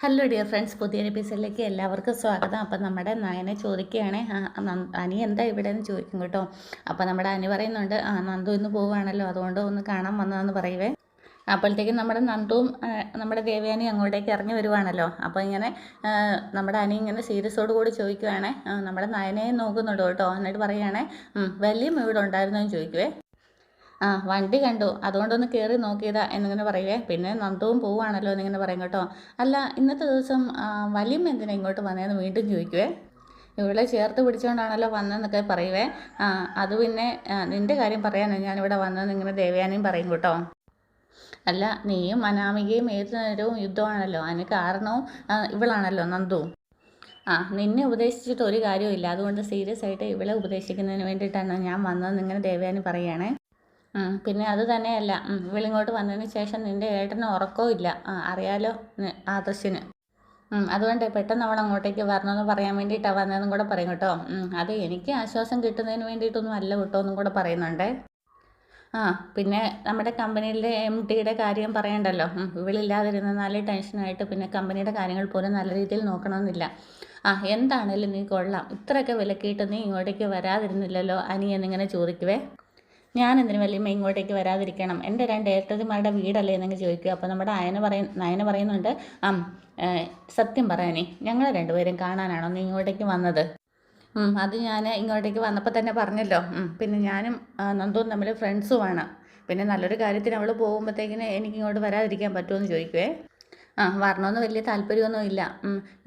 Hello dear friends, പുതിയൊരു എപ്പിസോഡിലേക്ക് എല്ലാവർക്കും സ്വാഗതം. അപ്പം നമ്മുടെ നയനെ ചോദിക്കുകയാണ്, അനി എന്താ ഇവിടെ എന്ന് ചോദിക്കും കേട്ടോ. അപ്പം നമ്മുടെ അനി പറയുന്നുണ്ട്, നന്ദു ഇന്ന് പോവുകയാണല്ലോ, അതുകൊണ്ട് ഒന്ന് കാണാൻ വന്നതെന്ന് പറയുവേ. അപ്പോഴത്തേക്കും നമ്മുടെ നന്ദുവും നമ്മുടെ ദേവയാനി അങ്ങോട്ടേക്ക് ഇറങ്ങി വരുവാണല്ലോ. അപ്പോൾ ഇങ്ങനെ നമ്മുടെ അനി ഇങ്ങനെ സീരിയസോട് കൂടി ചോദിക്കുവാണേ, നമ്മുടെ നയനെ നോക്കുന്നുണ്ട് കേട്ടോ. എന്നിട്ട് പറയുകയാണേ, വലിയ ഇവിടെ ഉണ്ടായിരുന്നോ എന്ന് ചോദിക്കുവേ. വണ്ടി കണ്ടു, അതുകൊണ്ടൊന്ന് കയറി നോക്കിയതാ എന്നിങ്ങനെ പറയുവേ. പിന്നെ നന്ദുവും പോവുകയാണല്ലോ എന്നിങ്ങനെ പറയും കേട്ടോ. അല്ല, ഇന്നത്തെ ദിവസം വലിയമ്മ എന്തിനാ ഇങ്ങോട്ട് വന്നതെന്ന് വീണ്ടും ചോദിക്കുവേ. ഇവളെ ചേർത്ത് പിടിച്ചുകൊണ്ടാണല്ലോ വന്നതെന്നൊക്കെ പറയുവേ. അത് പിന്നെ നിൻ്റെ കാര്യം പറയാനാണ് ഞാനിവിടെ വന്നതെന്ന് ഇങ്ങനെ ദേവയാനിയും പറയും കേട്ടോ. അല്ല, നീയും അനാമികയും ഏത് നേരവും യുദ്ധമാണല്ലോ, അതിന് കാരണവും ഇവളാണല്ലോ, നന്ദു. നിന്നെ ഉപദേശിച്ചിട്ട് ഒരു കാര്യവും, അതുകൊണ്ട് സീരിയസ് ആയിട്ട് ഇവളെ ഉപദേശിക്കുന്നതിന് വേണ്ടിയിട്ടാണ് ഞാൻ വന്നതെന്ന് ഇങ്ങനെ ദേവയാനി പറയുകയാണേ. പിന്നെ അത് തന്നെയല്ല, ഇവളിങ്ങോട്ട് വന്നതിന് ശേഷം നിൻ്റെ ഏട്ടന് ഉറക്കവും ഇല്ല, അറിയാലോ ആദർശിന്. അതുകൊണ്ട് പെട്ടെന്ന് അവൾ അങ്ങോട്ടേക്ക് വരണമെന്ന് പറയാൻ വേണ്ടിയിട്ടാണ് വന്നതെന്നും കൂടെ പറയും കേട്ടോ. അത് എനിക്ക് ആശ്വാസം കിട്ടുന്നതിന് വേണ്ടിയിട്ടൊന്നും അല്ല കേട്ടോ എന്നും കൂടെ പറയുന്നുണ്ട്. പിന്നെ നമ്മുടെ കമ്പനിയിലെ MD കാര്യം പറയണ്ടല്ലോ. ഇവളില്ലാതിരുന്നാലേ ടെൻഷനായിട്ട് പിന്നെ കമ്പനിയുടെ കാര്യങ്ങൾ പോലും നല്ല രീതിയിൽ നോക്കണമെന്നില്ല. എന്താണേലും നീ കൊള്ളാം, ഇത്രയൊക്കെ വിലക്കിയിട്ട് നീ ഇങ്ങോട്ടേക്ക് വരാതിരുന്നില്ലല്ലോ അനി എന്നിങ്ങനെ ചോദിക്കുവേ. ഞാനെന്തിനു വല്യമ്മ ഇങ്ങോട്ടേക്ക് വരാതിരിക്കണം, എൻ്റെ 2 ഏട്ടത്തിമാരുടെ വീടല്ലേ എന്നങ്ങ് ചോദിക്കുക. അപ്പോൾ നമ്മുടെ നയന പറയുന്നുണ്ട്, സത്യം പറയാനേ, ഞങ്ങൾ രണ്ടുപേരും കാണാനാണോ നീ ഇങ്ങോട്ടേക്ക് വന്നത്? അത് ഞാൻ ഇങ്ങോട്ടേക്ക് വന്നപ്പോൾ തന്നെ പറഞ്ഞല്ലോ. പിന്നെ ഞാനും നന്ദുവും തമ്മിൽ ഫ്രണ്ട്സുമാണ്. പിന്നെ നല്ലൊരു കാര്യത്തിന് അവൾ പോകുമ്പോഴത്തേക്കിന് എനിക്ക് ഇങ്ങോട്ട് വരാതിരിക്കാൻ പറ്റുമെന്ന് ചോദിക്കുവേ. വരണമെന്ന് വലിയ താല്പര്യമൊന്നും ഇല്ല.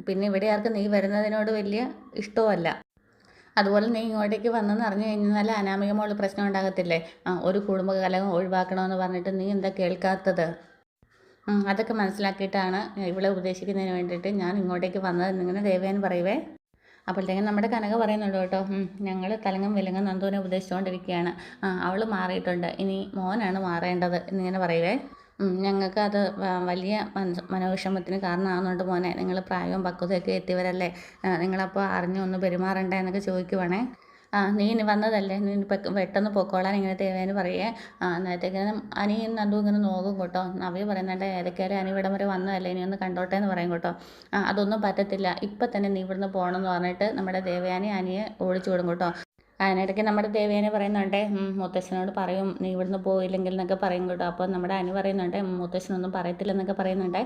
പിന്നെ ഇവിടെ ആർക്കും നീ വരുന്നതിനോട് വലിയ ഇഷ്ടവുമല്ല. അതുപോലെ നീ ഇങ്ങോട്ടേക്ക് വന്നെന്ന് അറിഞ്ഞു കഴിഞ്ഞാൽ അനാമിക മോള് പ്രശ്നം ഉണ്ടാകത്തില്ലേ? ഒരു കുടുംബകലഹം ഒഴിവാക്കണമെന്ന് പറഞ്ഞിട്ട് നീ എന്താ കേൾക്കാത്തത്? അതൊക്കെ മനസ്സിലാക്കിയിട്ടാണ് ഇവളെ ഉപദേശിക്കുന്നതിന് വേണ്ടിയിട്ട് ഞാൻ ഇങ്ങോട്ടേക്ക് വന്നതെന്നിങ്ങനെ ദേവയാനി പറയുവേ. അപ്പോഴത്തേക്കും നമ്മുടെ കനക പറയുന്നുണ്ട് കേട്ടോ, ഞങ്ങൾ തലങ്ങും വിലങ്ങും നന്ദുവിനെ ഉപദേശിച്ചുകൊണ്ടിരിക്കുകയാണ്. അവൾ മാറിയിട്ടുണ്ട്, ഇനി മോനാണ് മാറേണ്ടത് എന്നിങ്ങനെ പറയുവേ. ഞങ്ങൾക്ക് അത് വലിയ മനോവിഷമത്തിന് കാരണമാകുന്നുണ്ട് മോനെ. നിങ്ങൾ പ്രായവും പക്വതയൊക്കെ എത്തിയവരല്ലേ, നിങ്ങളപ്പോൾ അറിഞ്ഞു ഒന്ന് പെരുമാറണ്ടേ എന്നൊക്കെ ചോദിക്കുവാണേ. നീ ഇനി വന്നതല്ലേ, നീ പെട്ടെന്ന് പൊക്കോളാൻ ഇങ്ങനെ ദേവേന് പറയേ. അന്നേരത്തേക്കിനും അനി നന്ദു ഇങ്ങനെ നോക്കും കേട്ടോ. നവ്യ പറയുന്നുണ്ട്, ഏതൊക്കെയാലും അനി ഇവിടം വരെ വന്നതല്ലേ, ഇനി ഒന്ന് കണ്ടോട്ടെ എന്ന് പറയും കേട്ടോ. അതൊന്നും പറ്റത്തില്ല, ഇപ്പം തന്നെ നീ ഇവിടുന്ന് പോകണമെന്ന് പറഞ്ഞിട്ട് നമ്മുടെ ദേവയാനി അനിയെ ഓടിച്ചു വിടും കേട്ടോ. അതിനിടയ്ക്ക് നമ്മുടെ ദേവേനെ പറയുന്നുണ്ട്, മുത്തശ്ശനോട് പറയും നീ ഇവിടുന്ന് പോയില്ലെങ്കിൽ എന്നൊക്കെ പറയും കേട്ടോ. അപ്പോൾ നമ്മുടെ അനി പറയുന്നുണ്ട്, മുത്തശ്ശനൊന്നും പറയത്തില്ലെന്നൊക്കെ പറയുന്നുണ്ട്.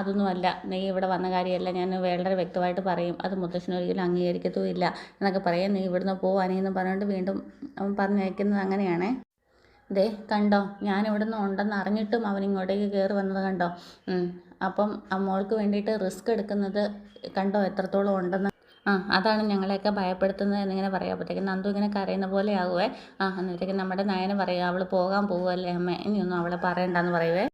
അതൊന്നുമല്ല, നീ ഇവിടെ വന്ന കാര്യമല്ല, ഞാൻ വളരെ വ്യക്തമായിട്ട് പറയും, അത് മുത്തശ്ശനൊരിക്കലും അംഗീകരിക്കത്തുമില്ല എന്നൊക്കെ പറയും. നീ ഇവിടുന്ന് അനിയെന്ന് പറഞ്ഞുകൊണ്ട് വീണ്ടും പറഞ്ഞയക്കുന്നത് അങ്ങനെയാണേ. ദേ കണ്ടോ, ഞാൻ ഇവിടുന്ന് ഉണ്ടെന്ന് അറിഞ്ഞിട്ടും അവൻ ഇങ്ങോട്ടേക്ക് കയറി വന്നത് കണ്ടോ. അപ്പം മോൾക്ക് വേണ്ടിയിട്ട് റിസ്ക് എടുക്കുന്നത് കണ്ടോ എത്രത്തോളം ഉണ്ടെന്ന്. അതാണ് ഞങ്ങളെയൊക്കെ ഭയപ്പെടുത്തുന്നത് എന്നിങ്ങനെ പറയാം. അപ്പോഴത്തേക്കും നന്ദു ഇങ്ങനെ കരയുന്ന പോലെ ആകുവേ. അന്നേരത്തേക്കും നമ്മുടെ നയന് പറയുക, അവൾ പോകാൻ പോവുമല്ലേ അമ്മ, ഇനിയൊന്നും അവളെ പറയണ്ടെന്ന് പറയുവേ.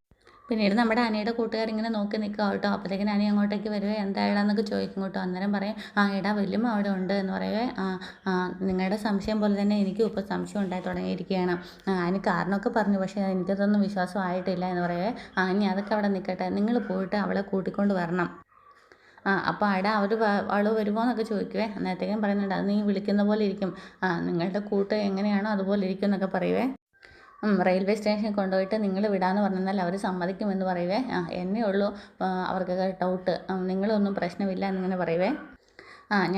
പിന്നീട് നമ്മുടെ അനിയുടെ കൂട്ടുകാരിങ്ങനെ നോക്കി നിൽക്കുക കേട്ടോ. അപ്പോഴത്തേക്കും അനി അങ്ങോട്ടേക്ക് വരുവേ, എന്താ ഇടാന്നൊക്കെ ചോദിക്കും കേട്ടോ. അന്നേരം പറയും, എടാ വല്യമ്മ അവിടെ ഉണ്ട് എന്ന് പറയുവേ. നിങ്ങളുടെ സംശയം പോലെ തന്നെ എനിക്കും ഇപ്പോൾ സംശയം ഉണ്ടായി തുടങ്ങിയിരിക്കുകയാണ്. അതിന് കാരണമൊക്കെ പറഞ്ഞു, പക്ഷേ എനിക്കതൊന്നും വിശ്വാസമായിട്ടില്ല എന്ന് പറയുവേ. ഇനി അതൊക്കെ അവിടെ നിൽക്കട്ടെ, നിങ്ങൾ പോയിട്ട് അവളെ കൂട്ടിക്കൊണ്ട് വരണം. അപ്പോൾ അവൾ വരുമോ എന്നൊക്കെ ചോദിക്കുവേ. അന്നേരത്തേക്കും പറയുന്നുണ്ട്, അത് നീ വിളിക്കുന്ന പോലെ ഇരിക്കും, നിങ്ങളുടെ കൂട്ട് എങ്ങനെയാണോ അതുപോലെ ഇരിക്കും എന്നൊക്കെ പറയുവേ. റെയിൽവേ സ്റ്റേഷനിൽ കൊണ്ടുപോയിട്ട് നിങ്ങൾ വിടാമെന്ന് പറഞ്ഞാൽ അവർ സമ്മതിക്കുമെന്ന് പറയുവേ. എന്നെ ഉള്ളൂ അവർക്കൊക്കെ ഡൗട്ട്, നിങ്ങളൊന്നും പ്രശ്നമില്ല എന്നിങ്ങനെ പറയുവേ.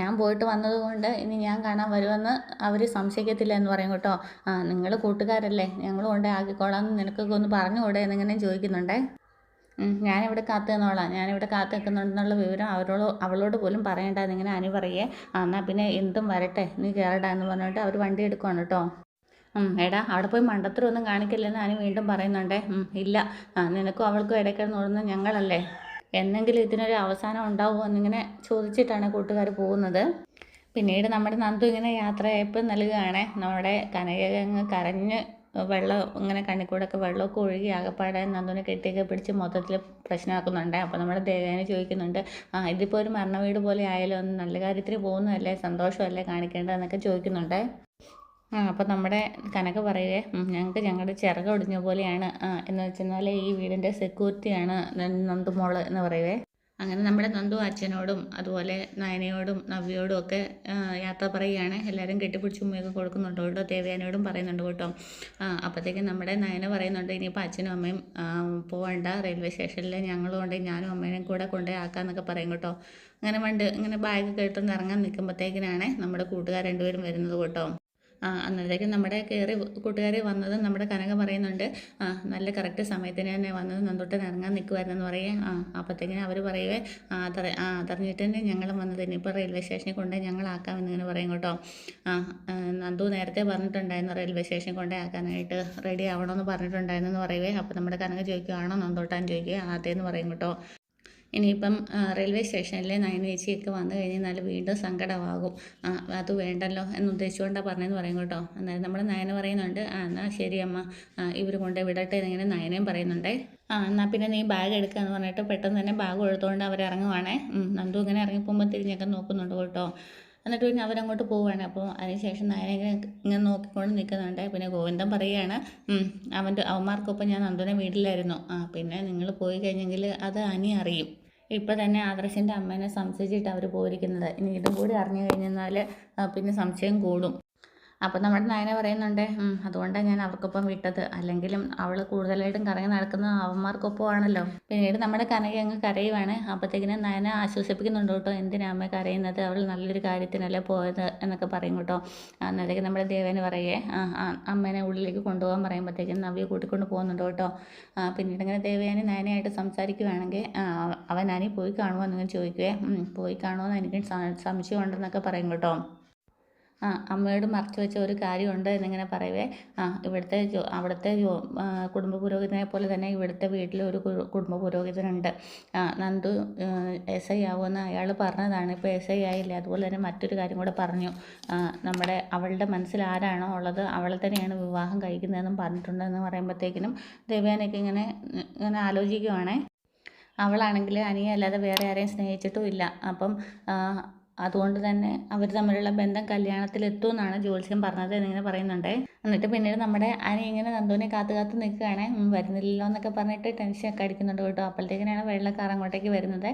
ഞാൻ പോയിട്ട് വന്നതുകൊണ്ട് ഇനി ഞാൻ കാണാൻ വരുമെന്ന് അവർ സംശയിക്കത്തില്ല എന്ന് പറയും കേട്ടോ. നിങ്ങൾ കൂട്ടുകാരല്ലേ, ഞങ്ങളും കൊണ്ട് ആക്കിക്കോളാം, നിനക്കൊക്കെ ഒന്ന് പറഞ്ഞുകൂടെ എന്നിങ്ങനെ ചോദിക്കുന്നുണ്ടേ. ഞാനിവിടെ കാത്തു നിന്നോളാം, ഞാനിവിടെ കാത്തു നിൽക്കുന്നുണ്ടെന്നുള്ള വിവരം അവളോട് പോലും പറയണ്ട എന്നിങ്ങനെ അനി പറയേ. എന്നാൽ പിന്നെ എന്തും വരട്ടെ, നീ കയറടാ എന്ന് പറഞ്ഞിട്ട് അവർ വണ്ടി എടുക്കുവാണ് കേട്ടോ. എടാ അവിടെ പോയി മണ്ടത്തരമൊന്നും കാണിക്കില്ലെന്ന് അനി വീണ്ടും പറയുന്നുണ്ടേ. ഇല്ല, നിനക്കും അവൾക്കും ഇടയ്ക്കിടന്ന് ഓടുന്നത് ഞങ്ങളല്ലേ, എന്നെങ്കിലും ഇതിനൊരു അവസാനം ഉണ്ടാവുമോ എന്നിങ്ങനെ ചോദിച്ചിട്ടാണ് കൂട്ടുകാർ പോകുന്നത്. പിന്നീട് നമ്മുടെ നന്ദു ഇങ്ങനെ യാത്രയയപ്പ് നൽകുകയാണേ. നമ്മുടെ കനകങ്ങ് കരഞ്ഞ് വെള്ളം ഇങ്ങനെ കണ്ണിക്കൂടൊക്കെ വെള്ളമൊക്കെ ഒഴുകി ആകപ്പാടെ നന്ദുവിനെ കെട്ടിയൊക്കെ പിടിച്ച് മൊത്തത്തിൽ പ്രശ്നമാക്കുന്നുണ്ട്. അപ്പോൾ നമ്മുടെ ദേവേനെ ചോദിക്കുന്നുണ്ട്, ഇതിപ്പോൾ ഒരു മരണ വീട് പോലെ ആയാലും ഒന്ന് നല്ല കാര്യത്തിന് പോകുന്നതല്ലേ, സന്തോഷമല്ലേ കാണിക്കേണ്ടതെന്നൊക്കെ ചോദിക്കുന്നുണ്ട്. അപ്പോൾ നമ്മുടെ കനക പറയുവേ, ഞങ്ങളുടെ ചിറക് ഒടിഞ്ഞ പോലെയാണ് എന്ന് വെച്ചെന്നാൽ ഈ വീടിൻ്റെ സെക്യൂരിറ്റിയാണ് നന്ദുമോള് എന്ന് പറയുവേ. അങ്ങനെ നമ്മുടെ നന്ദു അച്ഛനോടും അതുപോലെ നയനയോടും നവ്യയോടും ഒക്കെ യാത്ര പറയുകയാണ്. എല്ലാവരും കെട്ടിപ്പിടിച്ച് ഉമ്മയൊക്കെ കൊടുക്കുന്നുണ്ട് കേട്ടോ. ദേവയാനിയോടും പറയുന്നുണ്ട് കേട്ടോ. അപ്പോഴത്തേക്കും നമ്മുടെ നയന പറയുന്നുണ്ട് ഇനിയിപ്പോൾ അച്ഛനും അമ്മയും പോകണ്ട, റെയിൽവേ സ്റ്റേഷനിൽ ഞങ്ങളും ഉണ്ട്, ഞാനും അമ്മേനെയും കൂടെ കൊണ്ടുപോയി ആക്കാമെന്നൊക്കെ പറയും കേട്ടോ. അങ്ങനെ ഇങ്ങനെ ബാഗൊക്കെ ഇട്ടൊന്ന് ഇറങ്ങാൻ നിൽക്കുമ്പോഴത്തേക്കിനാണ് നമ്മുടെ കൂട്ടുകാർ രണ്ടുപേരും വരുന്നത് കേട്ടോ. അന്നേരത്തേക്കും നമ്മുടെ കൂട്ടുകാർ വന്നത് നമ്മുടെ കനക പറയുന്നുണ്ട്, നല്ല കറക്റ്റ് സമയത്തിന് തന്നെ വന്നത്, നന്ദുട്ടൻ ഇറങ്ങാൻ നിൽക്കുമായിരുന്നെന്ന് പറയേ. അപ്പോഴത്തേക്കിനും അവർ പറയുവേ, അതറിഞ്ഞിട്ട് തന്നെ ഞങ്ങളും വന്നത്, ഇനിയിപ്പോൾ റെയിൽവേ സ്റ്റേഷനിൽ കൊണ്ടുപോയി ഞങ്ങളാക്കാമെന്നിങ്ങനെ പറയും കേട്ടോ. നന്ദു നേരത്തെ പറഞ്ഞിട്ടുണ്ടായിരുന്നു റെയിൽവേ സ്റ്റേഷനിൽ കൊണ്ടുപോയി ആക്കാനായിട്ട് റെഡി ആവണമെന്ന് പറഞ്ഞിട്ടുണ്ടായിരുന്നെന്ന് പറയുവേ. അപ്പോൾ നമ്മുടെ കനക ചോദിക്കുകയാണോ നന്ദുട്ടാൻ ചോദിക്കുക, അതേന്ന് പറയും കേട്ടോ. ഇനിയിപ്പം റെയിൽവേ സ്റ്റേഷനിൽ നയന ചേച്ചിയൊക്കെ വന്നു കഴിഞ്ഞാൽ വീണ്ടും സങ്കടമാകും, അത് വേണ്ടല്ലോ എന്ന് ഉദ്ദേശിച്ചുകൊണ്ടാണ് പറഞ്ഞതെന്ന് പറയും കേട്ടോ. അന്നേരം നമ്മൾ നയന പറയുന്നുണ്ട്, എന്നാൽ ശരി അമ്മ, ഇവർ കൊണ്ടുപോയി വിടട്ടെ എന്നിങ്ങനെ നയനയും പറയുന്നുണ്ടേ. എന്നാൽ പിന്നെ നീ ബാഗ് എടുക്കുക എന്ന് പറഞ്ഞിട്ട് പെട്ടെന്ന് തന്നെ ബാഗ് എടുത്തുകൊണ്ട് അവരിറങ്ങുവാണേ. നന്ദു ഇങ്ങനെ ഇറങ്ങിപ്പോകുമ്പോൾ തിരിഞ്ഞൊക്കെ നോക്കുന്നുണ്ട് കേട്ടോ. എന്നിട്ട് പിന്നെ അവരങ്ങോട്ട് പോവുകയാണ്. അപ്പോൾ അതിനുശേഷം നയന ഇങ്ങനെ നോക്കിക്കൊണ്ട് നിൽക്കുന്നുണ്ട്. പിന്നെ ഗോവിന്ദൻ പറയുകയാണ്, അവന്മാർക്കൊപ്പം ഞാൻ നന്ദുവിനെ വീട്ടിലായിരുന്നു, പിന്നെ നിങ്ങൾ പോയി കഴിഞ്ഞെങ്കിൽ അത് അനി അറിയും. ഇപ്പോൾ തന്നെ ആദർശിൻ്റെ അമ്മേനെ സംശയിച്ചിട്ട് അവർ പോയിരിക്കുന്നത്, ഇനി ഇതും കൂടി അറിഞ്ഞു കഴിഞ്ഞാൽ പിന്നെ സംശയം കൂടും. അപ്പം നമ്മുടെ നയന പറയുന്നുണ്ട്, അതുകൊണ്ടാണ് ഞാൻ അവർക്കൊപ്പം വിട്ടത്, അല്ലെങ്കിലും അവൾ കൂടുതലായിട്ടും കറങ്ങി നടക്കുന്നത് അവന്മാർക്കൊപ്പമാണല്ലോ. പിന്നീട് നമ്മുടെ കനക അങ്ങ് കരയുവാണ്. അപ്പോഴത്തേക്കിനും നയന ആശ്വസിപ്പിക്കുന്നുണ്ട് കേട്ടോ, എന്തിനാ അമ്മ കരയുന്നത്, അവൾ നല്ലൊരു കാര്യത്തിനല്ലേ പോയത് എന്നൊക്കെ പറയും കേട്ടോ. അന്നേരത്തേക്ക് നമ്മുടെ ദേവേന് പറയേ അമ്മേനെ ഉള്ളിലേക്ക് കൊണ്ടുപോകാൻ പറയുമ്പോഴത്തേക്കും നവ്യ കൂട്ടിക്കൊണ്ട് പോകുന്നുണ്ട് കേട്ടോ. പിന്നീട് ഇങ്ങനെ ദേവയാനി നയനയായിട്ട് സംസാരിക്കുകയാണെങ്കിൽ അവൻ അനി പോയി കാണുമോ എന്നിങ്ങനെ ചോദിക്കുകയെ, പോയി കാണുമോ എന്ന് എനിക്ക് സംശയമുണ്ടെന്നൊക്കെ പറയും കേട്ടോ. അമ്മയോട് മറച്ചു വെച്ച ഒരു കാര്യമുണ്ട് എന്നിങ്ങനെ പറയവേ, അവിടുത്തെ കുടുംബ പുരോഹിതനെ പോലെ തന്നെ ഇവിടുത്തെ വീട്ടിൽ ഒരു കുടുംബ പുരോഹിതനുണ്ട്. നന്ദു SI ആവുമെന്ന് അയാൾ പറഞ്ഞതാണ്, ഇപ്പോൾ SI ആയില്ല. അതുപോലെ തന്നെ മറ്റൊരു കാര്യം കൂടെ പറഞ്ഞു, അവളുടെ മനസ്സിൽ ആരാണോ ഉള്ളത് അവളെ തന്നെയാണ് വിവാഹം കഴിക്കുന്നതെന്നും പറഞ്ഞിട്ടുണ്ടെന്ന് പറയുമ്പോഴത്തേക്കിനും ദേവയാനൊക്കെ ഇങ്ങനെ ആലോചിക്കുവാണേ. അവളാണെങ്കിൽ അനിയെ അല്ലാതെ വേറെ ആരെയും സ്നേഹിച്ചിട്ടും ഇല്ല. അപ്പം അതുകൊണ്ട് തന്നെ അവർ തമ്മിലുള്ള ബന്ധം കല്യാണത്തിലെത്തുമെന്നാണ് ജ്യോത്സ്യം പറഞ്ഞത് എന്നിങ്ങനെ പറയുന്നുണ്ട്. എന്നിട്ട് പിന്നീട് നമ്മുടെ അനി ഇങ്ങനെ നന്ദുവിനെ കാത്തു നിൽക്കുകയാണ്. വരുന്നില്ലല്ലോ എന്നൊക്കെ പറഞ്ഞിട്ട് ടെൻഷനൊക്കെ അടിക്കുന്നുണ്ട് കേട്ടോ. അപ്പോഴത്തേക്കിനാണ് വെള്ളക്കാർ അങ്ങോട്ടേക്ക് വരുന്നത്.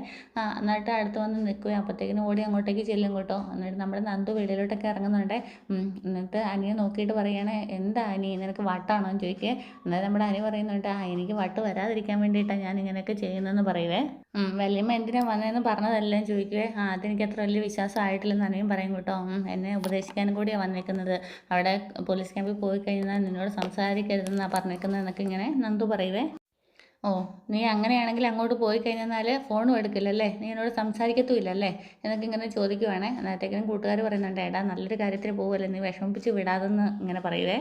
എന്നിട്ട് അടുത്ത് വന്ന് നിൽക്കുകയും അപ്പോഴത്തേക്കിനും ഓടി അങ്ങോട്ടേക്ക് ചെല്ലും കേട്ടോ. എന്നിട്ട് നമ്മുടെ നന്ദു വെളിയിലോട്ടൊക്കെ ഇറങ്ങുന്നുണ്ട്. എന്നിട്ട് അനിയെ നോക്കിയിട്ട് പറയുകയാണ്, എന്താ അനി നിനക്ക് വട്ടാണോ എന്ന് ചോദിക്കുക. എന്നാൽ നമ്മുടെ അനി പറയുന്നുണ്ട്, എനിക്ക് വട്ട് വരാതിരിക്കാൻ വേണ്ടിയിട്ടാണ് ഞാൻ ഇങ്ങനെയൊക്കെ ചെയ്യുന്നതെന്ന് പറയുവേ. വല്യമ്മ എന്തിനാ വന്നതെന്ന് പറഞ്ഞതെല്ലാം ചോദിക്കുവേ. അതെനിക്ക് അത്ര വലിയ വിശ്വാസമായിട്ടില്ലെന്ന് അനിയും പറയും കേട്ടോ. എന്നെ ഉപദേശിക്കാനും കൂടിയാണ് വന്നേക്കുന്നത്, അവിടെ പോലീസ് ക്യാമ്പിൽ പോയി കഴിഞ്ഞാൽ നിന്നോട് സംസാരിക്കരുതെന്നാണ് പറഞ്ഞേക്കുന്നത് എന്നൊക്കെ ഇങ്ങനെ നന്ദു പറയുവേ. ഓ, നീ അങ്ങനെയാണെങ്കിൽ അങ്ങോട്ട് പോയി കഴിഞ്ഞാൽ ഫോണും എടുക്കില്ലല്ലേ, നീ എന്നോട് സംസാരിക്കത്തുമില്ലല്ലേ എന്നൊക്കെ ഇങ്ങനെ ചോദിക്കുവാണേ. അന്നേരത്തേക്കും കൂട്ടുകാർ പറയുന്നുണ്ട്, എടാ നല്ലൊരു കാര്യത്തിന് പോവല്ലേ, നീ വിഷമിപ്പിച്ച് വിടാതെന്ന് ഇങ്ങനെ പറയുവേ.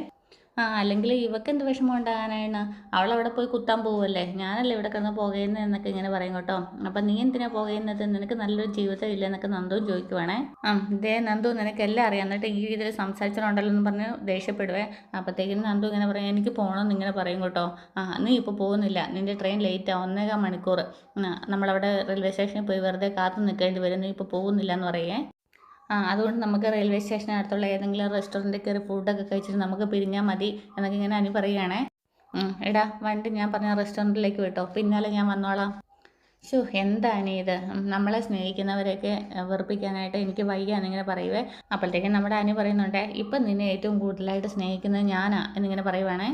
അല്ലെങ്കിൽ ഇവക്ക് എന്ത് വിഷമം ഉണ്ടാകാനാണ്, അവളവിടെ പോയി കുത്താൻ പോവുമല്ലേ, ഞാനല്ലേ ഇവിടെ കിടന്ന് പോകുന്നത് എന്നൊക്കെ ഇങ്ങനെ പറയും കേട്ടോ. അപ്പം നീ എന്തിനാ പോകുന്നത്, നിനക്ക് നല്ലൊരു ജീവിതം ഇല്ല എന്നൊക്കെ നന്ദുവും ചോദിക്കുവാണേ. ഇതേ നന്ദു നിനക്കെല്ലാം അറിയാം, എന്നിട്ട് ഈ രീതിയിൽ സംസാരിച്ചിട്ടുണ്ടല്ലോ എന്ന് പറഞ്ഞ് ദേഷ്യപ്പെടുവേ. അപ്പോഴത്തേക്കും നന്ദു ഇങ്ങനെ പറയും, എനിക്ക് പോകണമെന്ന് ഇങ്ങനെ പറയും കേട്ടോ. നീ ഇപ്പോൾ പോകുന്നില്ല, നിൻ്റെ ട്രെയിൻ ലേറ്റ് ആവും, 1.25 മണിക്കൂർ നമ്മളവിടെ റെയിൽവേ സ്റ്റേഷനിൽ പോയി വെറുതെ കാത്തു നിൽക്കേണ്ടി വരും, നീ ഇപ്പോൾ പോകുന്നില്ല എന്ന് പറയേ. അതുകൊണ്ട് നമുക്ക് റെയിൽവേ സ്റ്റേഷനടുത്തുള്ള ഏതെങ്കിലും റെസ്റ്റോറൻറ്റിൽ കയറി ഫുഡൊക്കെ കഴിച്ചിട്ട് നമുക്ക് പിരിഞ്ഞാൽ മതി എന്നൊക്കെ ഇങ്ങനെ അനി പറയുകയാണേ. എടാ വണ്ടി ഞാൻ പറഞ്ഞ റെസ്റ്റോറൻറ്റിലേക്ക് വിട്ടോ, പിന്നാലെ ഞാൻ വന്നോളാം. എന്താ അനി ഇത്, നമ്മളെ സ്നേഹിക്കുന്നവരെയൊക്കെ വെറുപ്പിക്കാനായിട്ട് എനിക്ക് വയ്യ എന്നിങ്ങനെ പറയുവേ. അപ്പോഴത്തേക്കും നമ്മുടെ അനി പറയുന്നുണ്ട്, ഇപ്പം നിന്നെ ഏറ്റവും കൂടുതലായിട്ട് സ്നേഹിക്കുന്നത് ഞാനാ എന്നിങ്ങനെ പറയുവാണേ.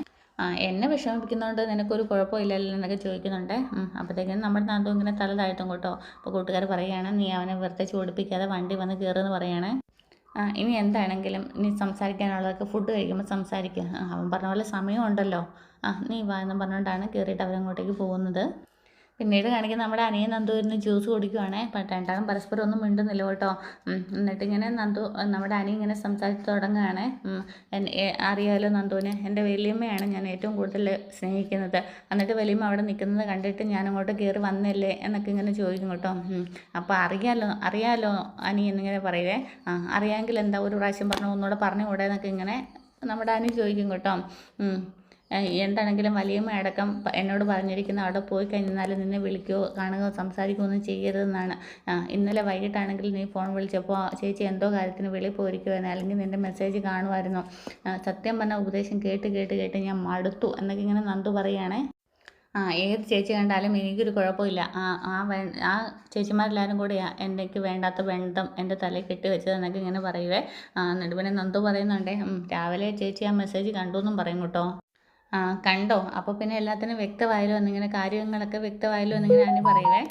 എന്നെ വിഷമിപ്പിക്കുന്നതുകൊണ്ട് നിനക്കൊരു കുഴപ്പമില്ലല്ലോ എന്നൊക്കെ ചോദിക്കുന്നുണ്ട്. അപ്പോഴത്തേക്കും നമ്മുടെ നന്ദു ഇങ്ങനെ തല താഴ്ത്തും കേട്ടോ. അപ്പോൾ കൂട്ടുകാർ പറയുകയാണ്, നീ അവനെ വെറുതെ ചൂടിപ്പിക്കാതെ വണ്ടി വന്ന് കയറുമെന്ന് പറയുകയാണ്. ഇനി എന്താണെങ്കിലും ഇനി സംസാരിക്കാനുള്ളതൊക്കെ ഫുഡ് കഴിക്കുമ്പോൾ സംസാരിക്കുക, അവൻ പറഞ്ഞ പോലെ സമയമുണ്ടല്ലോ, നീ വാ എന്നും പറഞ്ഞുകൊണ്ടാണ് കയറിയിട്ട് അവരങ്ങോട്ടേക്ക് പോകുന്നത്. പിന്നീട് കാണിക്കുന്ന നമ്മുടെ അനിയൻ നന്ദു ഇരുന്ന് ജ്യൂസ് കുടിക്കുവാണേ. രണ്ടാളും പരസ്പരം ഒന്നും മിണ്ടുന്നില്ല കേട്ടോ. എന്നിട്ടിങ്ങനെ നമ്മുടെ അനി ഇങ്ങനെ സംസാരിച്ച് തുടങ്ങുകയാണ്. അറിയാമല്ലോ നന്ദുവിന് എൻ്റെ വലിയമ്മയാണ് ഞാൻ ഏറ്റവും കൂടുതൽ സ്നേഹിക്കുന്നത്, എന്നിട്ട് വലിയമ്മ അവിടെ നിൽക്കുന്നത് കണ്ടിട്ട് ഞാൻ അങ്ങോട്ട് കയറി വന്നില്ലേ എന്നൊക്കെ ഇങ്ങനെ ചോദിക്കും കേട്ടോ. അപ്പോൾ അറിയാമല്ലോ അനി എന്നിങ്ങനെ പറയുവേ. അറിയാമെങ്കിൽ എന്താ, ഒരു പ്രാവശ്യം പറഞ്ഞു ഒന്നുകൂടെ പറഞ്ഞുകൂടെ എന്നൊക്കെ ഇങ്ങനെ നമ്മുടെ അനി ചോദിക്കും കേട്ടോ. എന്താണെങ്കിലും വലിയമ്മ അടക്കം എന്നോട് പറഞ്ഞിരിക്കുന്ന അവിടെ പോയി കഴിഞ്ഞാൽ നിന്നെ വിളിക്കുകയോ കാണുകയോ സംസാരിക്കുകയോ ഒന്നും ചെയ്യരുതെന്നാണ്. ഇന്നലെ വൈകിട്ടാണെങ്കിൽ നീ ഫോൺ വിളിച്ചപ്പോൾ ചേച്ചി എന്തോ കാര്യത്തിന് വെളിയിൽ പോയിരിക്കുമായിരുന്നു, അല്ലെങ്കിൽ നിൻ്റെ മെസ്സേജ് കാണുമായിരുന്നു. സത്യം പറഞ്ഞ ഉപദേശം കേട്ട് ഞാൻ മടുത്തു എന്നൊക്കെ ഇങ്ങനെ നന്ദു പറയുകയാണേ. ഏത് ചേച്ചി കണ്ടാലും എനിക്കൊരു കുഴപ്പമില്ല. ആ ചേച്ചിമാരെല്ലാവരും കൂടിയാ എനിക്ക് വേണ്ടാത്ത ബന്ധം എൻ്റെ തലയിൽ കെട്ടി വെച്ചതെന്നൊക്കെ ഇങ്ങനെ പറയുവേ. എന്നിട്ട് പിന്നെ നന്ദു പറയുന്നുണ്ടേ, രാവിലെ ചേച്ചി ആ മെസ്സേജ് കണ്ടു എന്നും പറയും കേട്ടോ. കണ്ടോ? അപ്പോൾ പിന്നെ എല്ലാത്തിനും വ്യക്തമായല്ലോ എന്നിങ്ങനെ കാര്യങ്ങളൊക്കെ വ്യക്തമായല്ലോ എന്നിങ്ങനെ അനു പറയുവേ.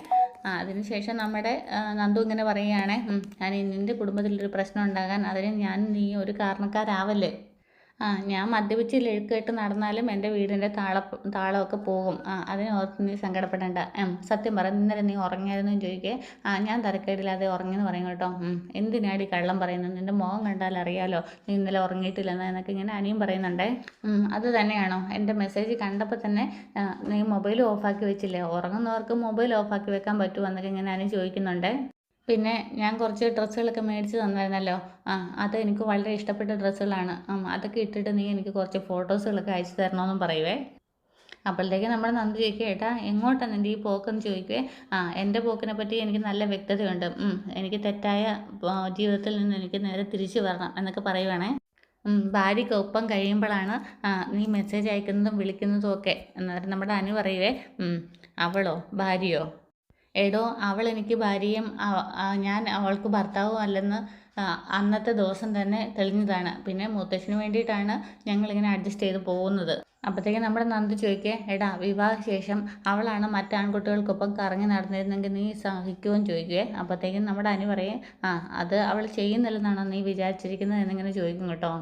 അതിനുശേഷം നമ്മുടെ നന്ദു ഇങ്ങനെ പറയുകയാണേ, ഞാൻ നിൻ്റെ കുടുംബത്തിലൊരു പ്രശ്നം ഉണ്ടാകാൻ അതിന് ഞാൻ നീ ഒരു കാരണക്കാരാവല്ലേ. ഞാൻ മദ്യപിച്ച് ലഴുക്കേട്ട് നടന്നാലും എൻ്റെ വീടിൻ്റെ താളമൊക്കെ പോകും. അതിനോർത്ത് നീ സങ്കടപ്പെടേണ്ട. സത്യം പറ, ഇന്നലെ നീ ഉറങ്ങിയായിരുന്നു എന്ന് ചോദിക്കേ. ഞാൻ തരക്കേടില്ലാതെ ഉറങ്ങിയെന്ന് പറയും കേട്ടോ. എന്തിനാടി കള്ളം പറയുന്നത്? നിൻ്റെ മുഖം കണ്ടാൽ അറിയാലോ നീ ഇന്നലെ ഉറങ്ങിയിട്ടില്ലെന്ന് എന്നൊക്കെ ഇങ്ങനെ അനിയും പറയുന്നുണ്ടേ. അത് തന്നെയാണോ? എൻ്റെ മെസ്സേജ് കണ്ടപ്പോൾ തന്നെ നീ മൊബൈൽ ഓഫാക്കി വെച്ചില്ലേ? ഉറങ്ങുന്നവർക്ക് മൊബൈൽ ഓഫാക്കി വെക്കാൻ പറ്റുമോ എന്നൊക്കെ ഇങ്ങനെ അനി ചോദിക്കുന്നുണ്ട്. പിന്നെ ഞാൻ കുറച്ച് ഡ്രസ്സുകളൊക്കെ മേടിച്ച് തന്നായിരുന്നല്ലോ. അത് എനിക്ക് വളരെ ഇഷ്ടപ്പെട്ട ഡ്രസ്സുകളാണ്. അതൊക്കെ ഇട്ടിട്ട് നീ എനിക്ക് കുറച്ച് ഫോട്ടോസുകളൊക്കെ അയച്ചു തരണമെന്നും പറയുവേ. അപ്പോഴത്തേക്ക് നമ്മുടെ നന്ദി ചോദിക്കുക, ഏട്ടാ എങ്ങോട്ടാണ് നിൻ്റെ ഈ പോക്കെന്ന് ചോദിക്കുവേ. എൻ്റെ പോക്കിനെ പറ്റി എനിക്ക് നല്ല വ്യക്തതയുണ്ട്. എനിക്ക് തെറ്റായ ജീവിതത്തിൽ നിന്ന് എനിക്ക് നേരെ തിരിച്ചു വരണം എന്നൊക്കെ പറയുവാണേ. ഭാര്യയ്ക്കൊപ്പം കഴിയുമ്പോഴാണ് നീ മെസ്സേജ് അയക്കുന്നതും വിളിക്കുന്നതും ഒക്കെ. എന്നിട്ട് നമ്മുടെ അനു പറയുവേ, അവളോ ഭാര്യയോ? എടോ, അവൾ എനിക്ക് ഭാര്യയും ഞാൻ അവൾക്ക് ഭർത്താവും അല്ലെന്ന് അന്നത്തെ ദിവസം തന്നെ തെളിഞ്ഞതാണ്. പിന്നെ മുത്തശ്ശന് വേണ്ടിയിട്ടാണ് ഞങ്ങളിങ്ങനെ അഡ്ജസ്റ്റ് ചെയ്ത് പോകുന്നത്. അപ്പോഴത്തേക്കും നമ്മുടെ നന്ദി ചോദിക്കേ, എടാ വിവാഹശേഷം അവളാണ് മറ്റാൺകുട്ടികൾക്കൊപ്പം കറങ്ങി നടന്നിരുന്നെങ്കിൽ നീ സഹിക്കുമെന്ന് ചോദിക്കുവേ. അപ്പോഴത്തേക്കും നമ്മുടെ അനു പറയും, അത് അവൾ ചെയ്യുന്നില്ലെന്നാണോ നീ വിചാരിച്ചിരിക്കുന്നത് എന്നിങ്ങനെ ചോദിക്കും കേട്ടോ.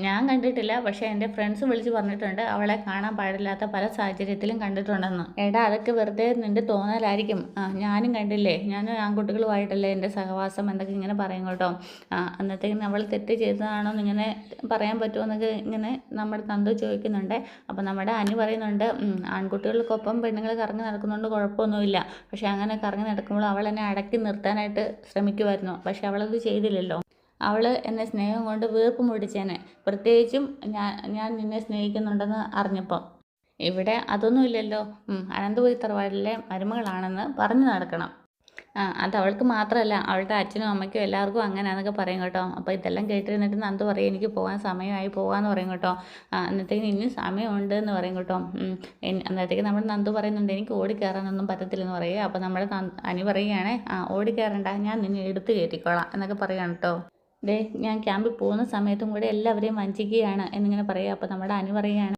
ഞാൻ കണ്ടിട്ടില്ല. പക്ഷേ എൻ്റെ ഫ്രണ്ട്സ് വിളിച്ച് പറഞ്ഞിട്ടുണ്ട് അവളെ കാണാൻ പാടില്ലാത്ത പല സാഹചര്യത്തിലും കണ്ടിട്ടുണ്ടെന്ന്. എടാ അതൊക്കെ വെറുതെ നിൻ്റെ തോന്നലായിരിക്കും. ഞാനും കണ്ടില്ലേ, ഞാൻ ആൺകുട്ടികളുമായിട്ടല്ലേ എൻ്റെ സഹവാസം എന്നൊക്കെ ഇങ്ങനെ പറയും കേട്ടോ. അന്നത്തേക്കും അവൾ തെറ്റ് ചെയ്തതാണോ എന്നിങ്ങനെ പറയാൻ പറ്റുമോ എന്നൊക്കെ ഇങ്ങനെ നമ്മുടെ നന്ദു ചോദിക്കുന്നുണ്ട്. അപ്പോൾ നമ്മുടെ അനു പറയുന്നുണ്ട്, ആൺകുട്ടികൾക്കൊപ്പം പെണ്ണുങ്ങൾ കറങ്ങി നടക്കുന്നുണ്ട് കുഴപ്പമൊന്നുമില്ല. പക്ഷേ അങ്ങനെ കറങ്ങി നടക്കുമ്പോൾ അവൾ എന്നെ അടക്കി നിർത്താനായിട്ട് ശ്രമിക്കുമായിരുന്നു. പക്ഷേ അവളത് ചെയ്തില്ലല്ലോ. അവൾ എന്നെ സ്നേഹം കൊണ്ട് വീർപ്പ് മുടിച്ചേനെ. പ്രത്യേകിച്ചും ഞാൻ നിന്നെ സ്നേഹിക്കുന്നുണ്ടെന്ന് അറിഞ്ഞപ്പം. ഇവിടെ അതൊന്നുമില്ലല്ലോ. അനന്തപുരി തറവാടിലെ മരുമകളാണെന്ന് പറഞ്ഞു നടക്കണം. അത് അവൾക്ക് മാത്രമല്ല, അവളുടെ അച്ഛനും അമ്മയ്ക്കും എല്ലാവർക്കും അങ്ങനെയാണെന്നൊക്കെ പറയും കേട്ടോ. അപ്പോൾ ഇതെല്ലാം കേട്ടിരുന്നിട്ട് നന്ദു പറയും, എനിക്ക് പോകാൻ സമയമായി പോകാമെന്ന് പറയും കേട്ടോ. അന്നത്തേക്ക് ഇനി സമയമുണ്ട് എന്ന് പറയും കേട്ടോ. അന്നത്തേക്ക് നമ്മൾ നന്ദു പറയുന്നുണ്ട്, എനിക്ക് ഓടിക്കയറാനൊന്നും പറ്റത്തില്ലെന്ന് പറയുക. അപ്പോൾ നമ്മുടെ അനി പറയുകയാണേ, ഓടിക്കയറണ്ട, ഞാൻ നിന്നെ എടുത്ത് കയറ്റിക്കോളാം എന്നൊക്കെ പറയുകയാണ് കേട്ടോ. ഞാൻ ക്യാമ്പിൽ പോകുന്ന സമയത്തും കൂടെ എല്ലാവരെയും വഞ്ചിക്കുകയാണ് എന്നിങ്ങനെ പറയുക. അപ്പോൾ നമ്മുടെ അനു പറയുകയാണ്,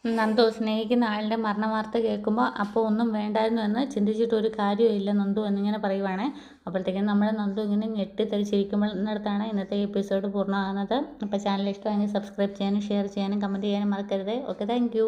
നന്ദു സ്നേഹിക്കുന്ന ആളുടെ മരണവാർത്ത കേൾക്കുമ്പോൾ അപ്പോൾ ഒന്നും വേണ്ടായിരുന്നു എന്ന് ചിന്തിച്ചിട്ട് ഒരു കാര്യമില്ല നന്ദു എന്നിങ്ങനെ പറയുവാണ്. അപ്പോഴത്തേക്കും നമ്മുടെ നന്ദു ഇങ്ങനെ ഞെട്ടിത്തരിച്ചിരിക്കുമ്പോഴടുത്താണ് ഇന്നത്തെ എപ്പിസോഡ് പൂർണ്ണമാകുന്നത്. അപ്പോൾ ചാനൽ ഇഷ്ടമായെങ്കിൽ സബ്സ്ക്രൈബ് ചെയ്യാനും ഷെയർ ചെയ്യാനും കമൻറ്റ് ചെയ്യാനും മറക്കരുത്. Okay, thank